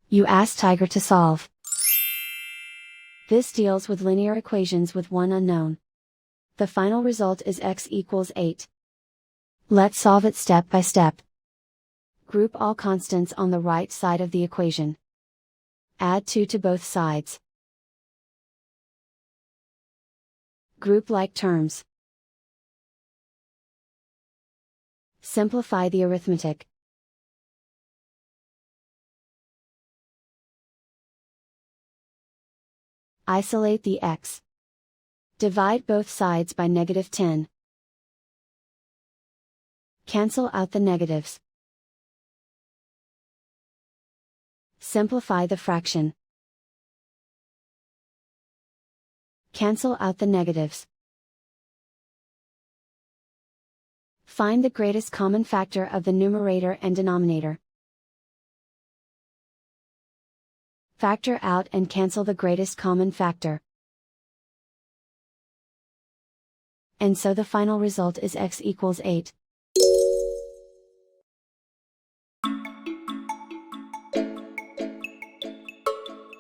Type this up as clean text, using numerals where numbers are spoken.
You ask Tiger to solve. This deals with linear equations with one unknown. The final result is x equals 8. Let's solve it step by step. Group all constants on the right side of the equation. Add 2 to both sides. Group like terms. Simplify the arithmetic. Isolate the x. Divide both sides by -10. Cancel out the negatives. Simplify the fraction. Cancel out the negatives. Find the greatest common factor of the numerator and denominator. Factor out and cancel the greatest common factor. And so the final result is x equals 8.